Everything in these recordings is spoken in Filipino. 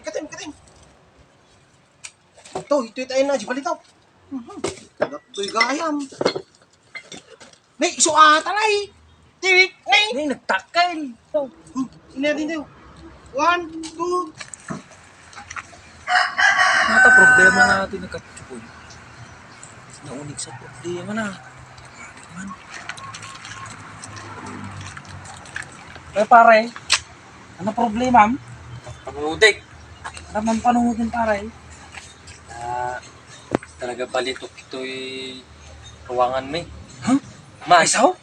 Katim. Ito tayo na, di balitaw. Ito'y gayam. Nay, suata na eh. Tiwik, nay. Nay, nagtakal. Sino natin tayo? 1, 2. Nata problema natin na katsukoy. Naunig sa problema na. Man. Eh pare, ano problema? Pangutik. Ano man panungutin pare? Talaga balitok ito'y ruwangan may. Huh? Maisaw?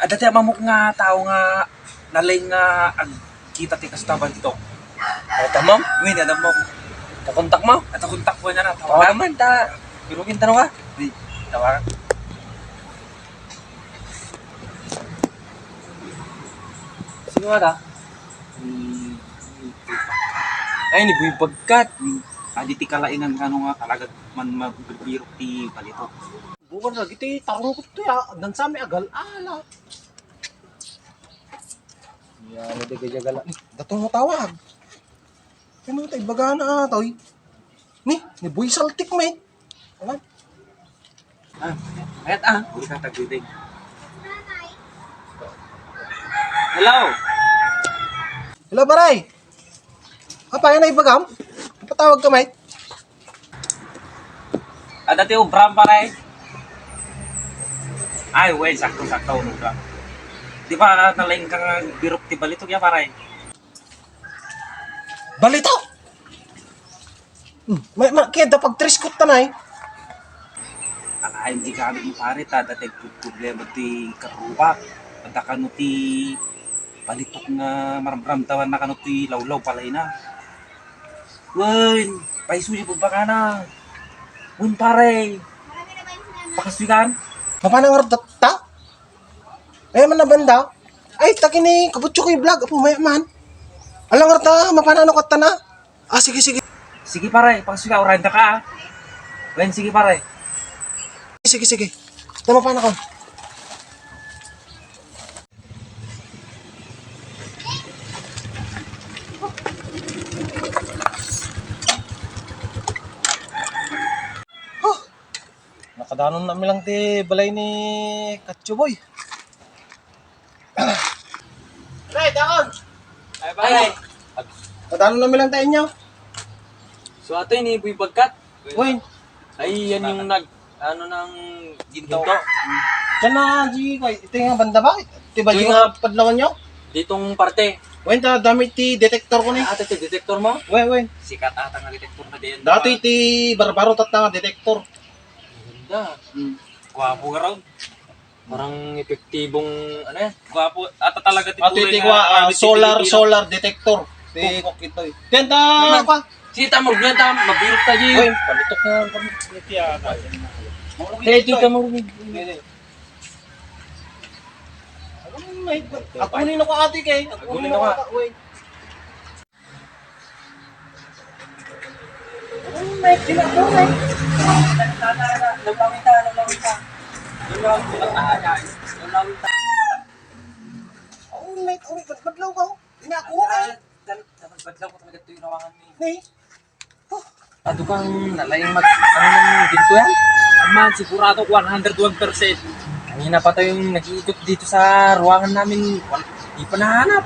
Ada tayo mamuk nga tao nga nalay nga kita ti kastaban dito. Ito ma'am, Win, ada mo. kakontak mo. At kontak ko niya na. Oo naman, Birugin tanong ka. Di, tawagan. Sino nga ka? Ay, ni Buy Bagkat. Adi ti kalaingan ano nga talaga man magbibirok ti palito. Bukan na, ito'y tarong ko ito ya. Dansami agal, ala. Yan, hindi ka jagala. Datong mo tawag. Ano tayo, baga na atoy. Ni Boy Saltik, mate. Alam? Ayat uli ka tagbidig. Hello. Hello, baray. Apa, yan ay bagam? Patawag ka, mate. Ada ti ubram pare. Ay, wait, sakto ubram. Di ba nalaing kang birok ti balito kaya pare? Balito! Kaya da pag-triskot tanay. Kakain di kami ni pare ta dati problema ti karuwa. Ada kanu ti balitok nga maramdaman na kanu ti lawlaw palay na. Wen, paisuji po ba ka na? Wen pare. Pakaswigan? Mapanang ta? Ay, man na banda. Ay, takini, kabutso ko yung vlog. Apo, may man. Alang rata, mapanano ka ta na. Sige. Sige pare, pakaswigan, oranda ka. Wen, sige pare. Sige. Namapana ko. Nakadanon namin lang ti balay ni Katsuboy. Right, dakon. Ay, pare. Nakadanon namin lang tayo inyo. So, ato ni Buy Bagkat. Uy, Ay, yan yung ng ginto. dyan na, G. Ito yung banda ba? Ito ba Ito yung yung- padlawan nyo? Ditong parte. Uy, dami ti detektor ko ni. Ate, ito, detektor mo? Uy. Sikat ata nga detektor na din. Dati ti barbaro tatanga detektor. Ganda. Gwapo ka raw. Parang epektibong, ano yan? Gwapo. Ata talaga Ati ti kwa solar detector. Ti ko kito. Tenta pa. Sita mo, ganda. Mabirok ta, G. Uy, palitok na kami. Kaya dito mo. Ako nino ko ate kay. Ako nino ko. Uy. May tinatawag. Lawlawin ta. Uy, badlaw ka. Inakuha kay. Badlaw ko talaga ito yung rawangan ni. Nay. Ato kang nalayang ano ng ginto yan? Aman, sigurado 101%. Kanina pa tayong nag-iikot dito sa ruangan namin. Di pa nahanap.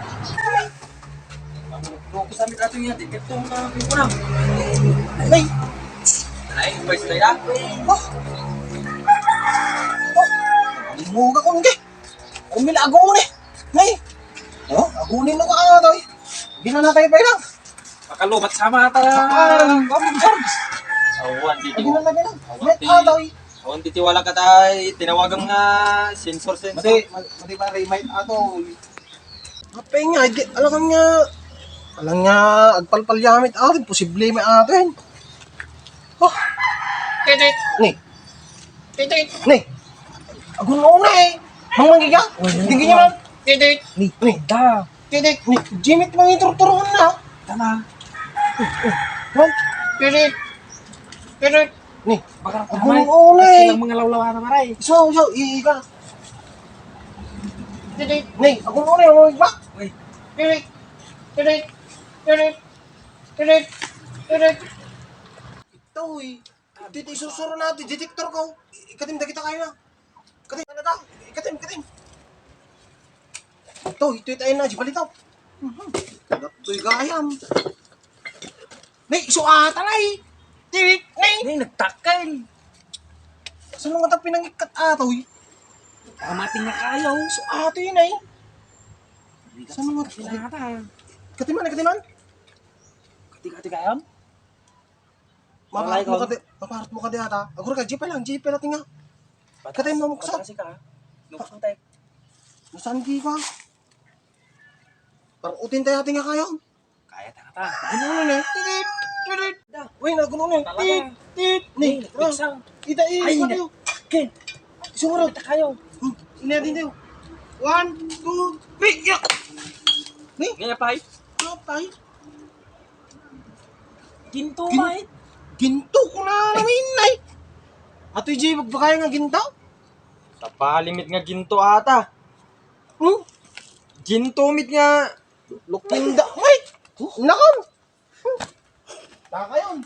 Focus sa amin ato yan. Ito ang pinunang. Nay. Ay, boys tayo na. Limuga ko nge. Umilago mo ni. Nay. Agunin mo ka atoy. Ginanatay pa lang. Makalubat sama ata. Awan, Ginanatay lang. Met atoy. Awan, titiwala ka tayo. Tinawagan nga sensor. Mati pa remite ato. Apay nga, alam nga, agpalpal yamit atin, posible may atin. Titit, ni, agun mo na eh. Mangmanggi ka, tingin nyo lang. Titit, ni, titit, ni, Jimit mang iturturuan na. Tama. Titit, ni, Baka agun mo na eh. silang mga lawlaw na maray. So, iika. Titit, ni, agun mo na eh, ba? Uy. Titit, Tirit! Tirit! Tirit! Tirit! Ito eh. Dito isusuro natin. Detektor ko. Ikatim na kita kayo na. Ikatim na ta. Ikatim. Ito tayo na. Jibali ito. Ito'y gayam. Nay, iso ata na eh. Tirit! Nay! Nay, nagtakal. Saan nga ito pinangikat ata eh? Kamating na kayo. Iso ata yun eh. Saan nga ito? Sinata. Katiman. Kati kayo? Maparat mo ka di ata. Aguro ka, jeep lang natin nga. Katay mo muksa. Patasi ka. Nukutay. Nasaan di ka? Parang utin tayo ating nga kayo. Kaya ta. Gununan eh. Titit! Titit! Uy, nagununan. Talaga. Tit! Nay, Ni! nagpiksang. Ita Ay, ka tayo. Ken, Sumarot. kita kayo. Inatin tayo. 1, 2, 3, yak! Ni! Ngayon pa, Ano tayo? ginto Gin- may. Ginto ko na namin ay. Ato'y Jay, magbakaya nga ginto? Kapalimit nga ginto ata. Ginto mit nga. Lukinda. May! Nakam! Taka yun.